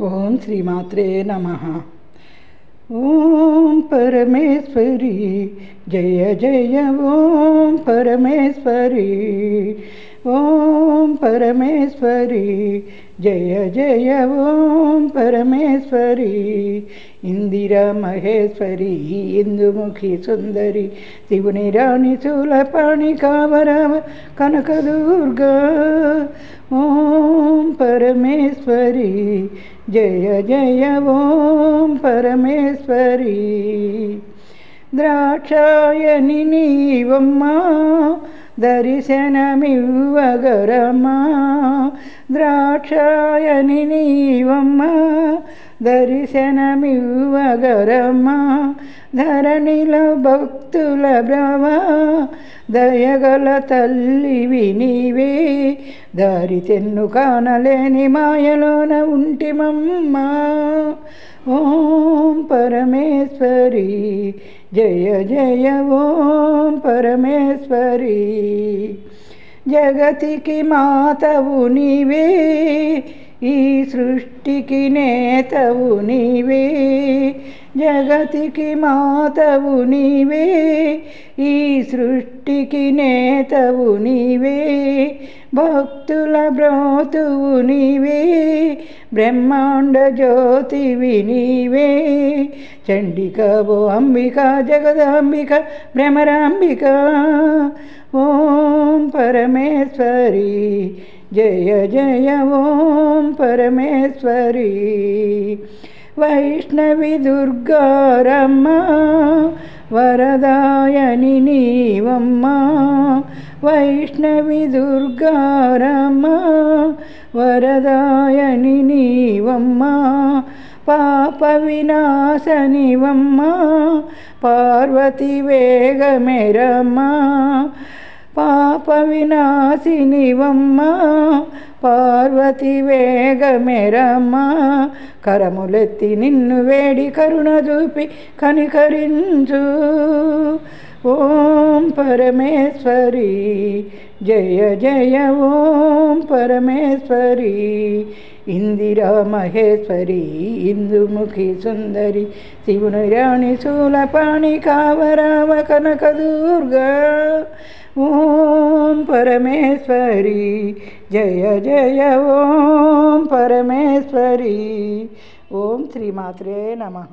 ఓం శ్రీమాత్రే నమః. ఓం పరమేశ్వరి జయ జయ ఓం పరమేశ్వరి, ఓం పరమేశ్వరి జయ జయ ఓం పరమేశ్వరి. ఇందిరా మహేశ్వరి ఇందుముఖి సుందరి, శివుని రాణి శూలపాణి కావరావ కనకదుర్గా. ఓం పరమేశ్వరి జయ జయ ఓం పరమేశ్వరి. ద్రాక్షాయని నీవమ్మా దర్శనమివ్వగరమా, ద్రాక్షాయని నీవమ్మా దర్శనమివ్వగరమా. ధరణిలో భక్తుల బ్రవా దయగల తల్లివి నీవే, దారి తెన్ను కానలేని మాయలోన ఉంటిమమ్మా. ఓం పరమేశ్వరి జయ జయ ఓం పరమేశ్వరి. జగతికి మాతవు నీవే, ఈ సృష్టికి నేతవు నీవే. జగతికి మాతవు నీవే, ఈ సృష్టికి నేతవు నీవే. భక్తుల బ్రోతువు నీవే, బ్రహ్మాండ జ్యోతివి నీవే. చండిక ఓ అంబిక జగదాంబిక భ్రమరాంబిక. ఓం పరమేశ్వరి జయ జయ ఓం పరమేశ్వరి. వైష్ణవి దుర్గారమ్మ వరదాయని నీవమ్మ, వైష్ణవి దుర్గారమ్మ వరదాయని నీవమ్మ. పాప వినాశనివమ్మ పార్వతి వేగమెరమ్మ, పాప వినాశినివమ్మ పార్వతి వేగమెరమ్మ. కరములెత్తి నిన్ను వేడి కరుణ చూపి కనికరించు. ఓం పరమేశ్వరి జయ జయ ఓం పరమేశ్వరి. ఇందిరా మహేశ్వరి ఇందుముఖి సుందరి, శివుని రాణి శూలపాణి కావరావ కనకదుర్గా. ఓం పరమేశ్వరి జయ జయ ఓం పరమేశ్వరి. ఓం శ్రీమాత్రే నమః.